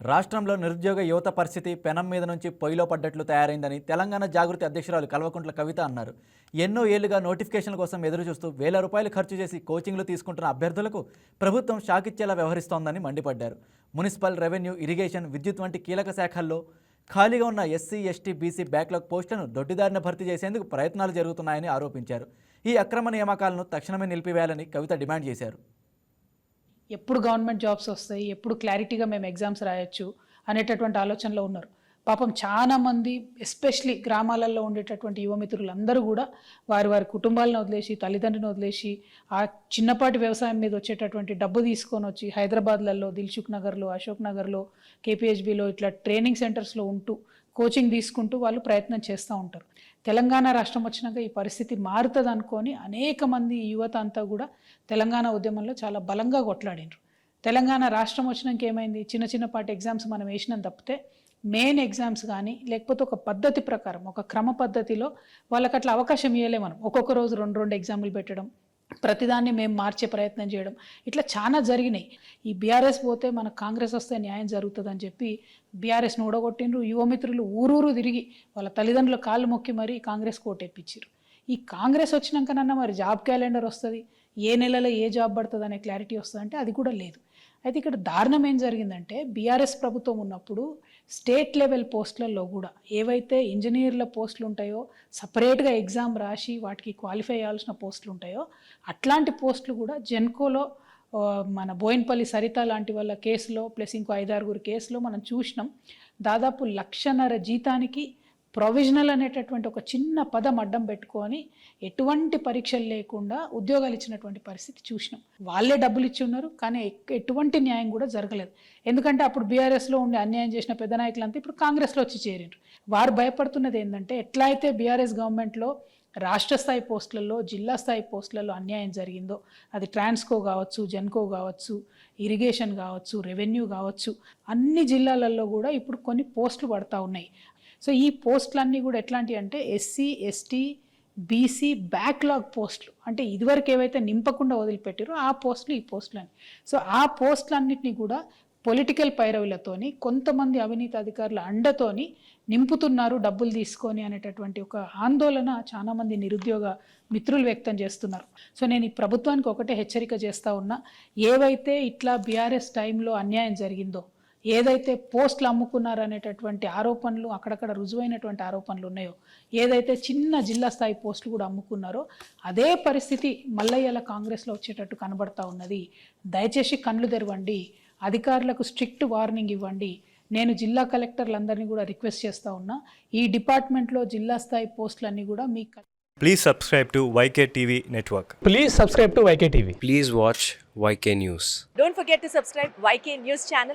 రాష్ట్రంలో నిరుద్యోగ యువత పరిస్థితి పెనం మీద నుంచి పొయ్యిలో పడ్డట్లు తయారైందని తెలంగాణ జాగృతి అధ్యక్షురాలు కల్వకుంట్ల కవిత అన్నారు. ఎన్నో ఏళ్లుగా నోటిఫికేషన్ల కోసం ఎదురుచూస్తూ వేల రూపాయలు ఖర్చు చేసి కోచింగ్లు తీసుకుంటున్న అభ్యర్థులకు ప్రభుత్వం షాకిచ్చేలా వ్యవహరిస్తోందని మండిపడ్డారు. మున్సిపల్, రెవెన్యూ, ఇరిగేషన్, విద్యుత్ వంటి కీలక శాఖల్లో ఖాళీగా ఉన్న ఎస్సీ, ఎస్టీ, బీసీ బ్యాక్లాగ్ పోస్టులను దొడ్డిదారిన భర్తీ చేసేందుకు ప్రయత్నాలు జరుగుతున్నాయని ఆరోపించారు. ఈ అక్రమ నియామకాలను తక్షణమే నిలిపివేయాలని కవిత డిమాండ్ చేశారు. ఎప్పుడు గవర్నమెంట్ జాబ్స్ వస్తాయి, ఎప్పుడు క్లారిటీగా మేము ఎగ్జామ్స్ రాయొచ్చు అనేటటువంటి ఆలోచనలో ఉన్నారు. పాపం చాలామంది ఎస్పెషలీ గ్రామాలలో ఉండేటటువంటి యువమిత్రులు అందరూ కూడా వారి వారి కుటుంబాలను వదిలేసి, తల్లిదండ్రులను వదిలేసి, ఆ చిన్నపాటి వ్యవసాయం మీద వచ్చేటటువంటి డబ్బు తీసుకొని వచ్చి హైదరాబాద్లలో, దిల్సుఖ్ నగర్లో, అశోక్ నగర్లో, కేపీహెచ్బిలో ఇట్లా ట్రైనింగ్ సెంటర్స్లో ఉంటూ కోచింగ్ తీసుకుంటూ వాళ్ళు ప్రయత్నం చేస్తూ ఉంటారు. తెలంగాణ రాష్ట్రం వచ్చినాక ఈ పరిస్థితి మారుతుంది అనుకొని అనేక మంది యువత అంతా కూడా తెలంగాణ ఉద్యమంలో చాలా బలంగా కొట్లాడినారు. తెలంగాణ రాష్ట్రం వచ్చినాక ఏమైంది, చిన్నపాటి ఎగ్జామ్స్ మనం వేసినాం తప్పితే మెయిన్ ఎగ్జామ్స్ కానీ లేకపోతే ఒక పద్ధతి ప్రకారం, ఒక క్రమ పద్ధతిలో వాళ్ళకి అట్లా అవకాశం ఇవ్వలే. మనం ఒక్కొక్క రోజు రెండు ఎగ్జామ్లు పెట్టడం, ప్రతిదాన్ని మేము మార్చే ప్రయత్నం చేయడం, ఇట్లా చాలా జరిగినాయి. ఈ బీఆర్ఎస్ పోతే మనకు కాంగ్రెస్ వస్తే న్యాయం జరుగుతుందని చెప్పి బీఆర్ఎస్ను ఊడగొట్టిండ్రు. యువమిత్రులు ఊరూరు తిరిగి వాళ్ళ తల్లిదండ్రుల కాళ్ళు మొక్కి మరీ కాంగ్రెస్ కోటెప్పించారు. ఈ కాంగ్రెస్ వచ్చినాకనన్నా మరి జాబ్ క్యాలెండర్ వస్తుంది, ఏ నెలలో ఏ జాబ్ పడుతుంది అనే క్లారిటీ వస్తుందంటే అది కూడా లేదు. అయితే ఇక్కడ దారుణం ఏం జరిగిందంటే, బీఆర్ఎస్ ప్రభుత్వం ఉన్నప్పుడు స్టేట్ లెవెల్ పోస్టులలో కూడా ఏవైతే ఇంజనీర్ల పోస్టులు ఉంటాయో, సపరేట్గా ఎగ్జామ్ రాసి వాటికి క్వాలిఫై అయ్యాల్సిన పోస్టులు ఉంటాయో అట్లాంటి పోస్టులు కూడా జెన్కోలో మన బోయిన్పల్లి సరిత లాంటి వాళ్ళ కేసులో ప్లస్ ఇంకో 5-6 కేసులో మనం చూసినాం. దాదాపు 1,50,000 జీతానికి ప్రొవిజనల్ అనేటటువంటి ఒక చిన్న పదం అడ్డం పెట్టుకొని ఎటువంటి పరీక్షలు లేకుండా ఉద్యోగాలు ఇచ్చినటువంటి పరిస్థితి చూసినాం. వాళ్ళే డబ్బులు ఇచ్చి ఉన్నారు, కానీ ఎటువంటి న్యాయం కూడా జరగలేదు. ఎందుకంటే అప్పుడు బీఆర్ఎస్లో ఉండి అన్యాయం చేసిన పెద్ద నాయకులంతా ఇప్పుడు కాంగ్రెస్లో వచ్చి చేరిండ్రు. వారు భయపడుతున్నది ఏంటంటే, ఎట్లా అయితే బీఆర్ఎస్ గవర్నమెంట్లో రాష్ట్ర స్థాయి పోస్టులలో, జిల్లా స్థాయి పోస్టులలో అన్యాయం జరిగిందో, అది ట్రాన్స్కో కావచ్చు, జెన్కో కావచ్చు, ఇరిగేషన్ కావచ్చు, రెవెన్యూ కావచ్చు, అన్ని జిల్లాలలో కూడా ఇప్పుడు కొన్ని పోస్టులు పడతా ఉన్నాయి. సో ఈ పోస్టులన్నీ కూడా ఎట్లాంటివి అంటే ఎస్సీ, ఎస్టీ, బీసీ బ్యాక్లాగ్ పోస్టులు, అంటే ఇదివరకు ఏవైతే నింపకుండా వదిలిపెట్టారో ఆ పోస్టులు, ఈ పోస్టులని. సో ఆ పోస్టులన్నింటినీ కూడా పొలిటికల్ పైరవులతోని, కొంతమంది అవినీతి అధికారుల అండతోని నింపుతున్నారు డబ్బులు తీసుకొని అనేటటువంటి ఒక ఆందోళన చాలామంది నిరుద్యోగ మిత్రులు వ్యక్తం చేస్తున్నారు. సో నేను ఈ ప్రభుత్వానికి ఒకటే హెచ్చరిక చేస్తూ ఉన్నా, ఏవైతే ఇట్లా బీఆర్ఎస్ టైంలో అన్యాయం జరిగిందో, ఏదైతే పోస్టులు అమ్ముకున్నారు అనేటటువంటి ఆరోపణలు, అక్కడక్కడ రుజువైనటువంటి ఆరోపణలు ఉన్నాయో, ఏదైతే చిన్న జిల్లా స్థాయి పోస్టులు కూడా అమ్ముకున్నారో అదే పరిస్థితి మల్లయ్యల కాంగ్రెస్లో వచ్చేటట్టు కనబడతా ఉన్నది. దయచేసి కళ్ళు తెరవండి, అధికారులకు స్ట్రిక్ట్ వార్నింగ్ ఇవ్వండి. నేను జిల్లా కలెక్టర్లందరినీ కూడా రిక్వెస్ట్ చేస్తూ ఉన్నా, ఈ డిపార్ట్మెంట్లో జిల్లా స్థాయి పోస్టులన్నీ కూడా మీ Please subscribe to YK TV Network. Please subscribe to YK TV. Please watch YK News. Don't forget to subscribe YK News channel.